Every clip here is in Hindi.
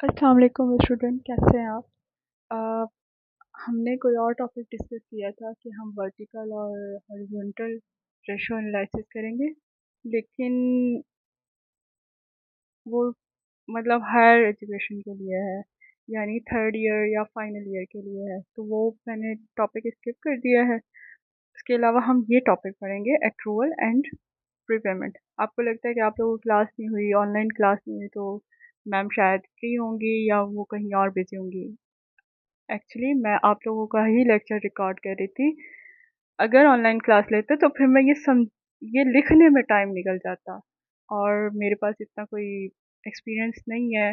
अस्सलाम वालेकुम स्टूडेंट, कैसे हैं आप? अ, हमने कोई और टॉपिक डिस्कस किया था कि हम वर्टिकल और हॉरिजॉन्टल रेशो एनालिसिस करेंगे, लेकिन वो मतलब हायर एजुकेशन के लिए है, यानी थर्ड ईयर या फाइनल ईयर के लिए है, तो वो मैंने टॉपिक स्किप कर दिया है। इसके अलावा हम ये टॉपिक पढ़ेंगे, एक्रूवल एंड प्रीपेमेंट। आपको लगता है कि आप लोगों की क्लास नहीं हुई, ऑनलाइन क्लास नहीं हुई, तो मैम शायद फ्री होंगी या वो कहीं और बिजी होंगी। एक्चुअली मैं आप लोगों का ही लेक्चर रिकॉर्ड कर रही थी। अगर ऑनलाइन क्लास लेते तो फिर मैं ये लिखने में टाइम निकल जाता, और मेरे पास इतना कोई एक्सपीरियंस नहीं है,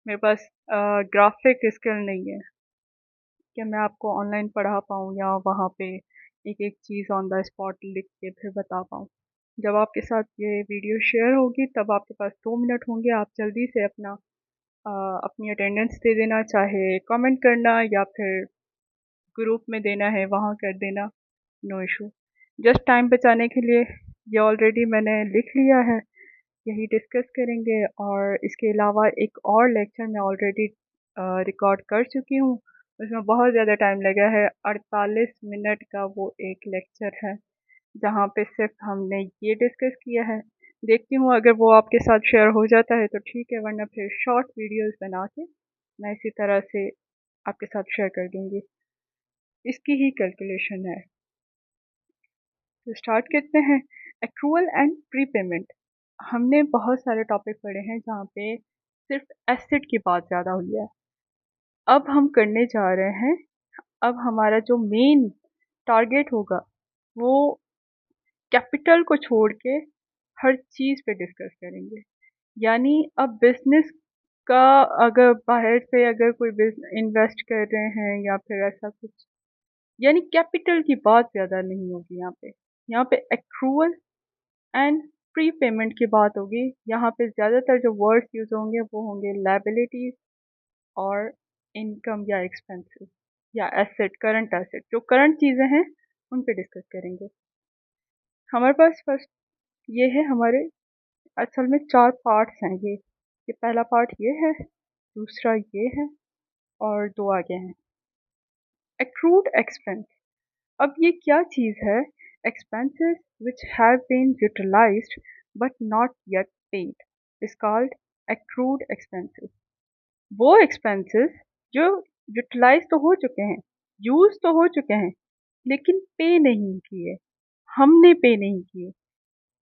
मेरे पास ग्राफिक स्किल नहीं है कि मैं आपको ऑनलाइन पढ़ा पाऊँ या वहाँ पे एक एक चीज़ ऑन द स्पॉट लिख के फिर बता पाऊँ। जब आपके साथ ये वीडियो शेयर होगी तब आपके पास 2 मिनट होंगे, आप जल्दी से अ, अपनी अटेंडेंस दे देना, चाहे कमेंट करना या फिर ग्रुप में देना है वहाँ कर देना, नो इशू। जस्ट टाइम बचाने के लिए ये ऑलरेडी मैंने लिख लिया है, यही डिस्कस करेंगे। और इसके अलावा एक और लेक्चर मैं ऑलरेडी रिकॉर्ड कर चुकी हूँ, उसमें बहुत ज़्यादा टाइम लगा है, 48 मिनट का वो एक लेक्चर है, जहाँ पे सिर्फ हमने ये डिस्कस किया है। देखती हूँ अगर वो आपके साथ शेयर हो जाता है तो ठीक है, वरना फिर शॉर्ट वीडियोस बना के मैं इसी तरह से आपके साथ शेयर कर दूँगी। इसकी ही कैलकुलेशन है, तो स्टार्ट करते हैं। Accrual and prepayment. हमने बहुत सारे टॉपिक पढ़े हैं जहाँ पे सिर्फ एसेट की बात ज़्यादा हुई है। अब हम करने जा रहे हैं, अब हमारा जो मेन टारगेट होगा वो कैपिटल को छोड़ के हर चीज़ पे डिस्कस करेंगे। यानी अब बिजनेस का, अगर बाहर से अगर कोई इन्वेस्ट कर रहे हैं या फिर ऐसा कुछ, यानी कैपिटल की बात ज़्यादा नहीं होगी यहाँ पे। यहाँ पे एक्रूअल एंड प्री पेमेंट की बात होगी। यहाँ पे ज़्यादातर जो वर्ड्स यूज होंगे वो होंगे लायबिलिटीज और इनकम या एक्सपेंसेस या एसेट, करंट एसेट, जो करंट चीज़ें हैं उन पे डिस्कस करेंगे। हमारे पास फर्स्ट ये है, हमारे असल में 4 पार्ट्स हैं ये पहला पार्ट ये है, दूसरा ये है, और 2 आगे हैं। Accrued expense. अब ये क्या चीज़ है? Expenses which have been utilised but not yet paid is called accrued expenses. वो एक्सपेंसेस जो यूटिलाइज तो हो चुके हैं, यूज तो हो चुके हैं, लेकिन पे नहीं किए, हमने पे नहीं किए।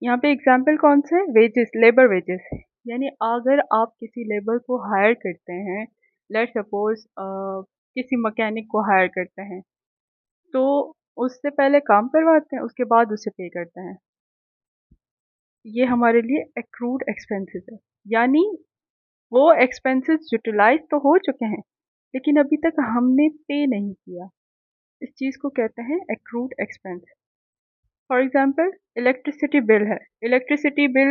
यहाँ पे एग्जाम्पल कौन से है? Wages, labour wages. यानी अगर आप किसी लेबर को हायर करते हैं, लेट सपोज किसी मैकेनिक को हायर करते हैं, तो उससे पहले काम करवाते हैं, उसके बाद उसे पे करते हैं। ये हमारे लिए एक्रूड एक्सपेंसेस है, यानी वो एक्सपेंसेस यूटिलाइज तो हो चुके हैं, लेकिन अभी तक हमने पे नहीं किया। इस चीज़ को कहते हैं accrued expense. For example, electricity bill है, इलेक्ट्रिसिटी बिल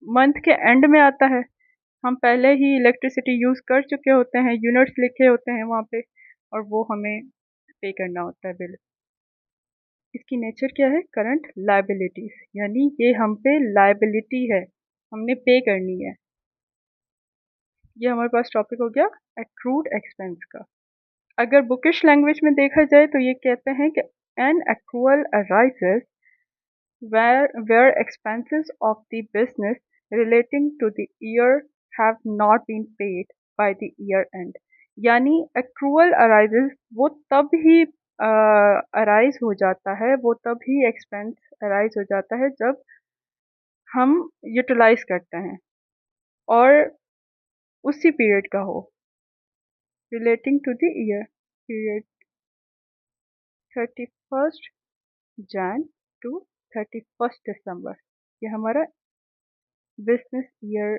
मंथ के एंड में आता है, हम पहले ही इलेक्ट्रिसिटी यूज़ कर चुके होते हैं, यूनिट्स लिखे होते हैं वहाँ पे, और वो हमें पे करना होता है बिल। इसकी नेचर क्या है? करंट लायबिलिटीज, यानी ये हम पे लायबिलिटी है, हमने पे करनी है। ये हमारे पास टॉपिक हो गया एक्रूड एक्सपेंस का। अगर बुकिश लैंग्वेज में देखा जाए तो ये कहते हैं कि an accrual arises where expenses of the business relating to the year have not been paid by the year end। यानी accrual arises वो तब ही अराइज हो जाता है, वो तब ही एक्सपेंस अराइज हो जाता है जब हम यूटिलाइज करते हैं और उसी पीरियड का हो, relating to the year period 31 Jan to 31 दिसंबर। ये हमारा बिजनेस ईयर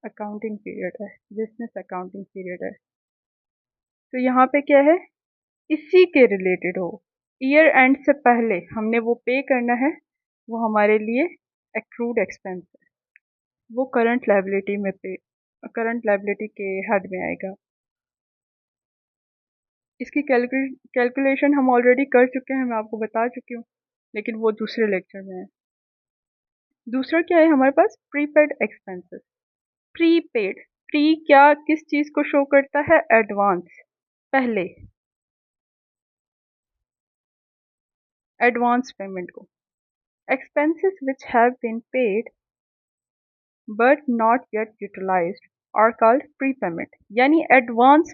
अकाउंटिंग पीरियड है, बिजनेस अकाउंटिंग पीरियड है। तो यहाँ पे क्या है? इसी के रिलेटेड हो, ईयर एंड से पहले हमने वो पे करना है, वो हमारे लिए एक्रूड एक्सपेंस है, वो करंट लायबिलिटी में पे, करंट लायबिलिटी के हद में आएगा। इसकी कैलकुलेशन हम ऑलरेडी कर चुके हैं, मैं आपको बता चुकी हूँ, लेकिन वो दूसरे लेक्चर में है। दूसरा क्या है हमारे पास? Prepaid expenses. प्रीपेड, प्री क्या किस चीज़ को शो करता है? एडवांस, पहले, एडवांस पेमेंट को। Expenses which have been paid but not yet utilised are called pre payment, यानी एडवांस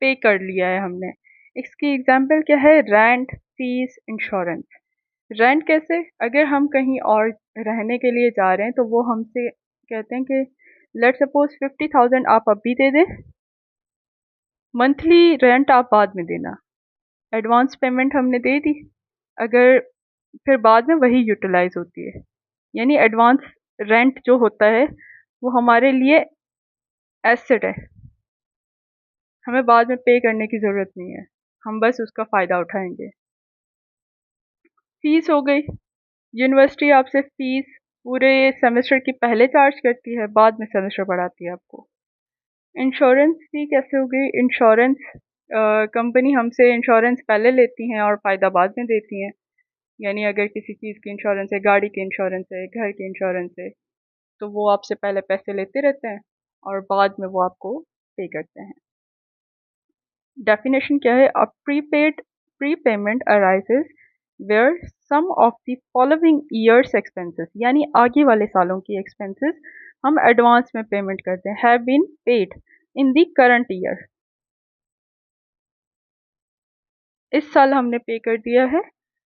पे कर लिया है हमने। इसकी एग्जांपल क्या है? Rent, fees, insurance. रेंट कैसे? अगर हम कहीं और रहने के लिए जा रहे हैं तो वो हमसे कहते हैं कि लेट सपोज 50,000 आप अभी दे दें, मंथली रेंट आप बाद में देना। एडवांस पेमेंट हमने दे दी, अगर फिर बाद में वही यूटिलाइज होती है, यानी एडवांस रेंट जो होता है वो हमारे लिए एसेट है, हमें बाद में पे करने की ज़रूरत नहीं है, हम बस उसका फ़ायदा उठाएंगे। फीस हो गई, यूनिवर्सिटी आपसे फीस पूरे सेमेस्टर की पहले चार्ज करती है, बाद में सेमेस्टर बढ़ाती है आपको। इंश्योरेंस फी कैसे हो गई? इंश्योरेंस कंपनी हमसे इंश्योरेंस पहले लेती हैं और फ़ायदा बाद में देती हैं, यानी अगर किसी चीज़ की इंश्योरेंस है, गाड़ी की इंश्योरेंस है, घर की इंश्योरेंस है, तो वो आपसे पहले पैसे लेते रहते हैं और बाद में वो आपको पे करते हैं। डेफिनेशन क्या है? A prepaid prepayment arises where some of the following years expenses, यानी आगे वाले सालों की एक्सपेंसेस हम एडवांस में पेमेंट करते हैं, have been paid in the current year. इस साल हमने पे कर दिया है,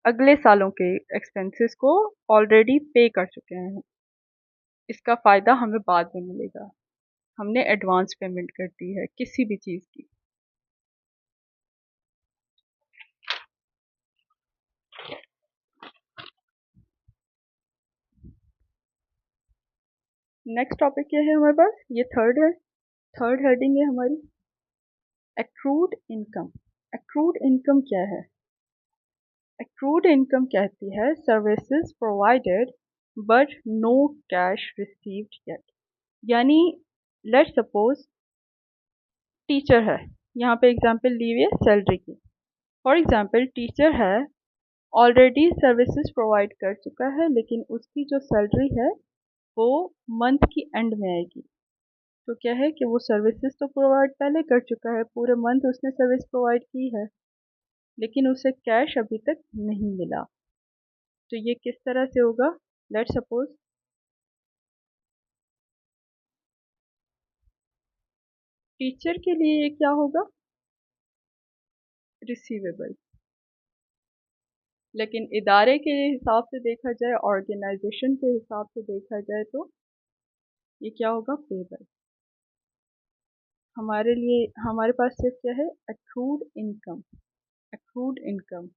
अगले सालों के एक्सपेंसेस को ऑलरेडी पे कर चुके हैं, इसका फ़ायदा हमें बाद में मिलेगा, हमने एडवांस पेमेंट कर दी है किसी भी चीज़ की। नेक्स्ट टॉपिक क्या है हमारे पास? ये थर्ड है, थर्ड हेडिंग है हमारी, एक्रूड इनकम। एक्रूड इनकम क्या है? एक्रूड इनकम कहती है services provided but no cash received yet, यानी लेट सपोज टीचर है, यहाँ पे एग्जांपल ली हुई है सैलरी की। फॉर एग्जांपल टीचर है, ऑलरेडी सर्विसेज प्रोवाइड कर चुका है, लेकिन उसकी जो सैलरी है वो मंथ की एंड में आएगी। तो क्या है कि वो सर्विसेज तो प्रोवाइड पहले कर चुका है, पूरे मंथ उसने सर्विस प्रोवाइड की है, लेकिन उसे कैश अभी तक नहीं मिला। तो ये किस तरह से होगा? लेट सपोज टीचर के लिए ये क्या होगा? रिसीवेबल। लेकिन इदारे के हिसाब से देखा जाए, ऑर्गेनाइजेशन के हिसाब से देखा जाए तो ये क्या होगा? पेबल। हमारे लिए हमारे पास सिर्फ क्या है? Accrued income. एक्रूड इनकम,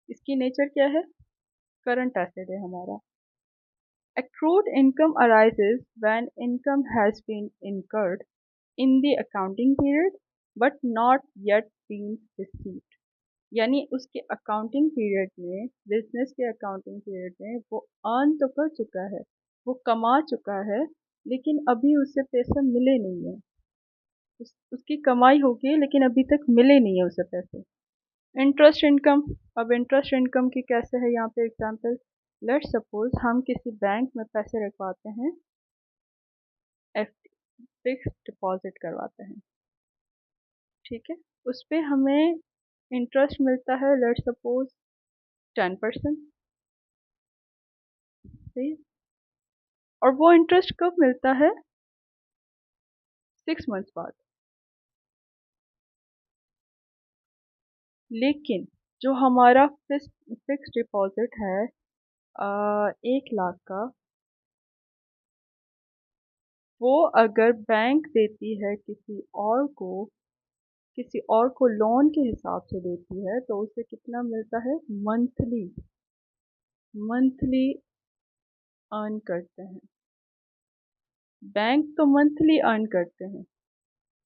इसकी नेचर क्या है? करंट एसेट है हमारा। Accrued income arises when income has been incurred in the accounting period but not yet been received, यानी उसके अकाउंटिंग पीरियड में, बिजनेस के अकाउंटिंग पीरियड में वो अर्न तो कर चुका है, वो कमा चुका है, लेकिन अभी उसे पैसा मिले नहीं है। उसकी कमाई होगी लेकिन अभी तक मिले नहीं है उसे पैसे। इंटरेस्ट इनकम, अब इंटरेस्ट इनकम की कैसे है यहाँ पे एग्जांपल? लेट सपोज हम किसी बैंक में पैसे रखवाते हैं, एफ फिक्स डिपॉजिट करवाते हैं, ठीक है, उस पर हमें इंटरेस्ट मिलता है लेट सपोज 10%, सही है? और वो इंटरेस्ट कब मिलता है? 6 मंथ्स बाद। लेकिन जो हमारा फिक्स डिपॉजिट है 1 लाख का, वो अगर बैंक देती है किसी और को लोन के हिसाब से देती है, तो उसे कितना मिलता है? मंथली, मंथली अर्न करते हैं। बैंक तो मंथली अर्न करते हैं,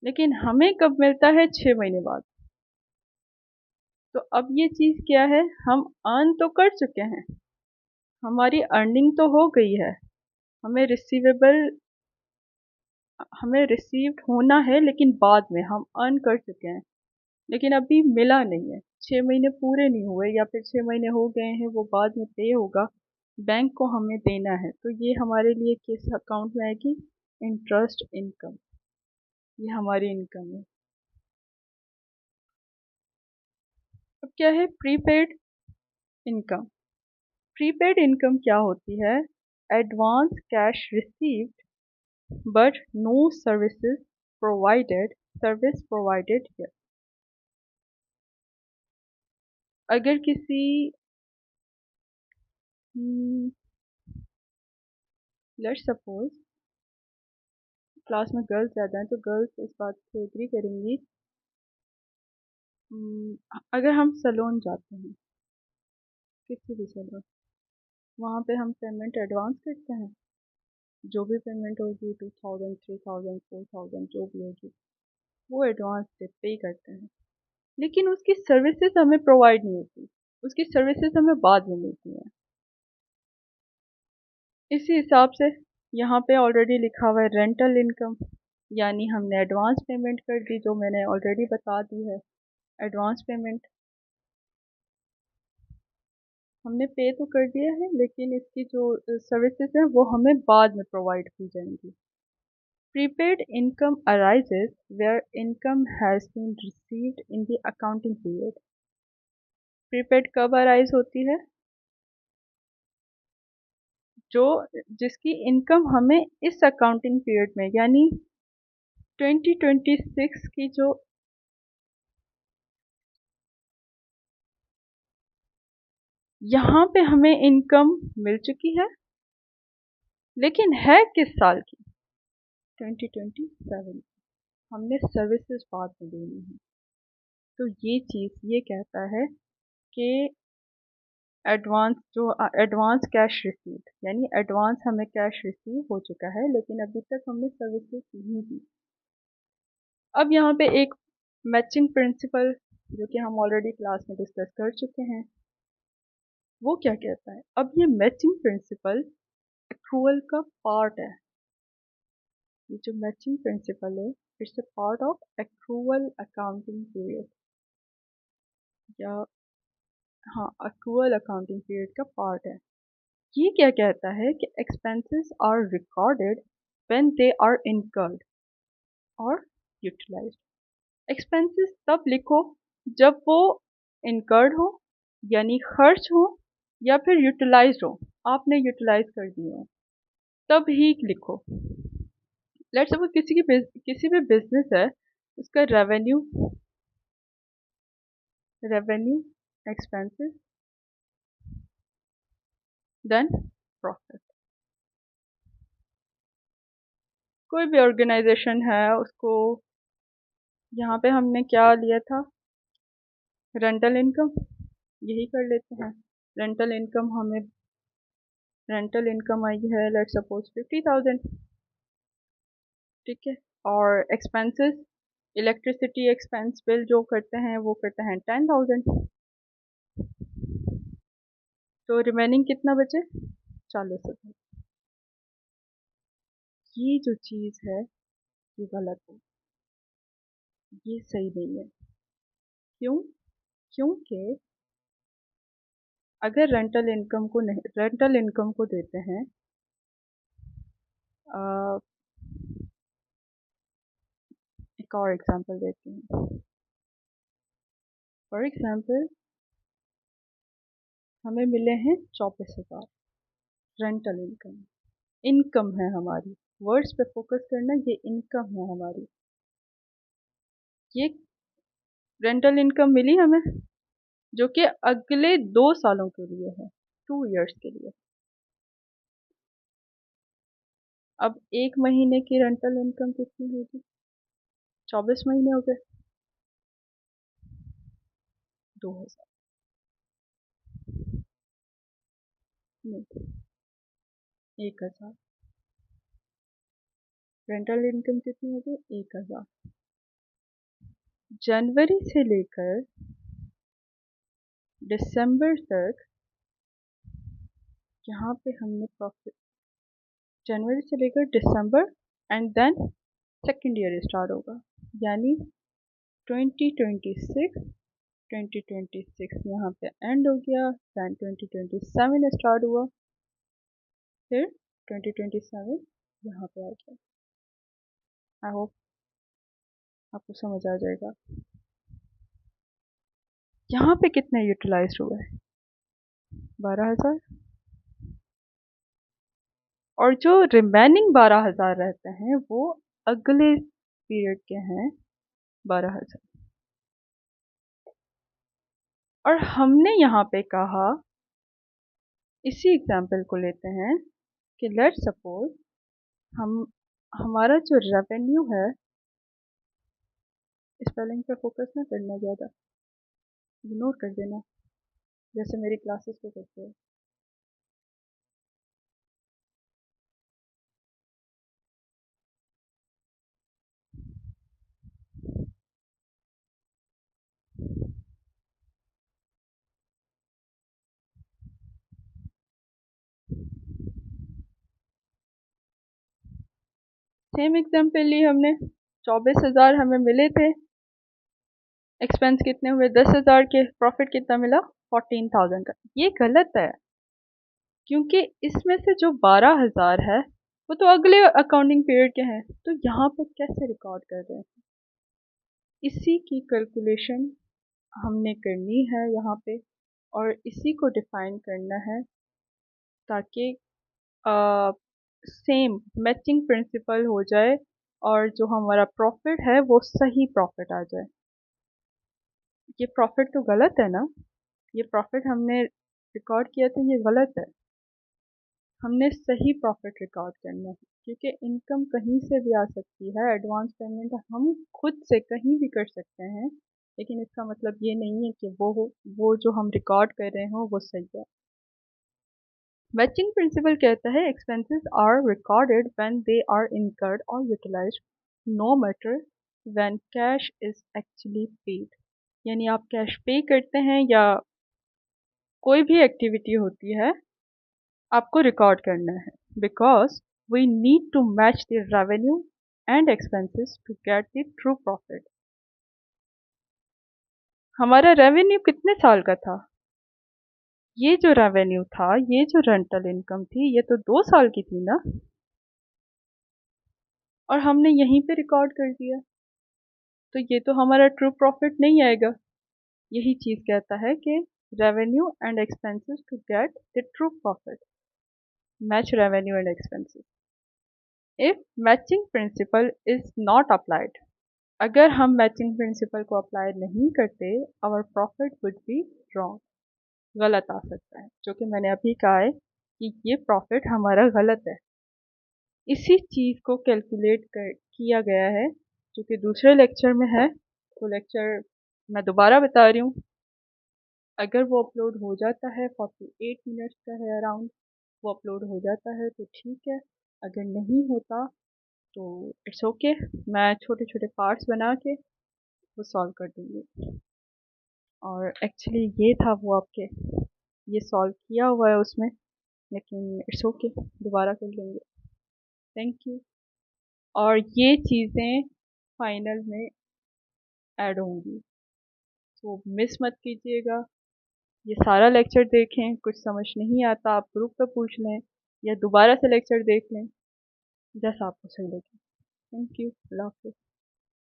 लेकिन हमें कब मिलता है? 6 महीने बाद। तो अब ये चीज़ क्या है? हम अर्न तो कर चुके हैं, हमारी अर्निंग तो हो गई है, हमें रिसीवेबल, हमें रिसीव्ड होना है, लेकिन बाद में हम अर्न कर चुके हैं, लेकिन अभी मिला नहीं है, 6 महीने पूरे नहीं हुए या फिर 6 महीने हो गए हैं, वो बाद में पे होगा, बैंक को हमें देना है, तो ये हमारे लिए किस अकाउंट में आएगी? इंटरेस्ट इनकम, ये हमारी इनकम है। अब क्या है प्रीपेड इनकम? प्रीपेड इनकम क्या होती है? Advance cash received but no service provided here. अगर किसी लेट्स सपोज क्लास में गर्ल्स ज़्यादा हैं तो गर्ल्स इस बात से एग्री करेंगी। अगर हम सैलून जाते हैं, किसी भी सैलून, वहाँ पे हम पेमेंट एडवांस करते हैं। जो भी पेमेंट होगी 2000, 3000, 4000 जो भी होगी वो एडवांस पे पे करते हैं। लेकिन उसकी सर्विसेज हमें प्रोवाइड नहीं होती, उसकी सर्विसेज हमें बाद में मिलती हैं। इसी हिसाब से यहाँ पे ऑलरेडी लिखा हुआ है रेंटल इनकम, यानी हमने एडवांस पेमेंट कर दी, जो मैंने ऑलरेडी बता दी है। एडवांस पेमेंट हमने पे तो कर दिया है, लेकिन इसकी जो सर्विसेज हैं वो हमें बाद में प्रोवाइड की जाएंगी। Prepaid income arises where income has been received in the accounting period। Prepaid कब अराइज होती है? जो जिसकी इनकम हमें इस अकाउंटिंग पीरियड में, यानी 2026 की जो यहाँ पे हमें इनकम मिल चुकी है, लेकिन है किस साल की? 2027। हमने सर्विसेज बाद में देनी है। तो ये चीज़ ये कहता है कि एडवांस कैश रिसीव, यानी एडवांस हमें कैश रिसीव हो चुका है, लेकिन अभी तक हमने सर्विसेज नहीं दी। अब यहाँ पे एक मैचिंग प्रिंसिपल, जो कि हम ऑलरेडी क्लास में डिस्कस कर चुके हैं, वो क्या कहता है? अब ये मैचिंग प्रिंसिपल एक्रूअल का पार्ट है। ये जो मैचिंग प्रिंसिपल है, it's a part of accrual accounting period, या हाँ, एक्रूअल अकाउंटिंग पीरियड का पार्ट है। ये क्या कहता है कि expenses are recorded when they are incurred और यूटिलाइज्ड। एक्सपेंसेस तब लिखो जब वो इनकर्ड हो, यानी खर्च हो, या फिर यूटिलाइज्ड हो, आपने यूटिलाइज कर दिए हो, तब ही लिखो। लेट्स सपोज किसी भी बिजनेस है, उसका रेवेन्यू एक्सपेंसेस देन प्रॉफिट। कोई भी ऑर्गेनाइजेशन है, उसको यहाँ पे हमने क्या लिया था? रेंटल इनकम, यही कर लेते हैं। रेंटल इनकम हमें रेंटल इनकम आई है लेट्स सपोज 50,000, ठीक है। और एक्सपेंसेस, इलेक्ट्रिसिटी एक्सपेंस बिल जो करते हैं वो करते हैं 10,000। तो रिमेनिंग कितना बचे? 40,000। ये जो चीज़ है ये गलत है, ये सही नहीं है। क्यों? क्योंकि अगर रेंटल इनकम को देते हैं, एक और एग्जांपल देती हूँ। फॉर एग्जांपल हमें मिले हैं 24,000 रेंटल इनकम। इनकम है हमारी, वर्ड्स पे फोकस करना, ये इनकम है हमारी। ये रेंटल इनकम मिली हमें, जो कि अगले 2 सालों के लिए है, 2 इयर्स के लिए। अब एक महीने की रेंटल इनकम कितनी होगी? 24 महीने हो गए, 2,000। नहीं, 1,000। रेंटल इनकम कितनी होगी? 1,000। जनवरी से लेकर दिसंबर तक यहाँ पे हमने प्रॉफिट, जनवरी से लेकर दिसंबर, and then second year start होगा, यानी 2026। 2026 यहाँ पे एंड हो गया, दैन 2027 स्टार्ट हुआ, फिर 2027 यहाँ पे आ गया। आई होप आपको समझ आ जाएगा। यहाँ पे कितने यूटिलाइज हुए? 12,000। और जो रिमेनिंग 12,000 रहते हैं वो अगले पीरियड के हैं 12,000। और हमने यहाँ पे कहा, इसी एग्जाम्पल को लेते हैं कि लेट सपोज हम हमारा जो रेवेन्यू है, स्पेलिंग पे फोकस ना करना ज़्यादा, इग्नोर कर देना जैसे मेरी क्लासेस पे करते हो। सेम एग्जाम्पल ली हमने, 24,000 हमें मिले थे, एक्सपेंस कितने हुए 10,000 के, प्रॉफिट कितना मिला 14,000 का। ये गलत है, क्योंकि इसमें से जो 12,000 है वो तो अगले अकाउंटिंग पीरियड के हैं, तो यहाँ पे कैसे रिकॉर्ड कर रहे हैं? इसी की कैलकुलेशन हमने करनी है यहाँ पे, और इसी को डिफाइन करना है ताकि सेम मैचिंग प्रिंसिपल हो जाए और जो हमारा प्रॉफिट है वो सही प्रॉफिट आ जाए। ये प्रॉफिट तो गलत है ना, ये प्रॉफिट हमने रिकॉर्ड किया था, ये गलत है। हमने सही प्रॉफिट रिकॉर्ड करना है, क्योंकि इनकम कहीं से भी आ सकती है, एडवांस पेमेंट हम खुद से कहीं भी कर सकते हैं, लेकिन इसका मतलब ये नहीं है कि वो जो हम रिकॉर्ड कर रहे हो वो सही है। मैचिंग प्रिंसिपल कहता है expenses are recorded when they are incurred और utilised, no matter when cash is actually paid. यानी आप कैश पे करते हैं या कोई भी एक्टिविटी होती है, आपको रिकॉर्ड करना है, because we need to match the revenue and expenses to get the true profit. हमारा रेवेन्यू कितने साल का था? ये जो रेवेन्यू था, ये जो रेंटल इनकम थी, ये तो 2 साल की थी ना, और हमने यहीं पे रिकॉर्ड कर दिया, तो ये तो हमारा ट्रू प्रॉफिट नहीं आएगा। यही चीज़ कहता है कि revenue and expenses to get the true profit, match revenue and expenses. If matching principle is not applied, अगर हम मैचिंग प्रिंसिपल को अप्लाई नहीं करते, our profit would be wrong, गलत आ सकता है, जो कि मैंने अभी कहा है कि ये प्रॉफिट हमारा गलत है। इसी चीज़ को कैलकुलेट कर किया गया है, जो कि दूसरे लेक्चर में है, वो लेक्चर मैं दोबारा बता रही हूँ। अगर वो अपलोड हो जाता है, 48 मिनट्स का है अराउंड, वो अपलोड हो जाता है तो ठीक है, अगर नहीं होता तो इट्स ओके, मैं छोटे छोटे पार्ट्स बना के वो सॉल्व कर दूँगी। और एक्चुअली ये था वो आपके, ये सॉल्व किया हुआ है उसमें, लेकिन इट्स ओके, दोबारा कर लेंगे। Thank you. और ये चीज़ें फाइनल में ऐड होंगी, तो मिस मत कीजिएगा। ये सारा लेक्चर देखें, कुछ समझ नहीं आता आप ग्रुप पे पूछ लें या दोबारा से लेक्चर देख लें, जैसा आपको सही लगे। थैंक यू, अल्लाह हाफ़िज़।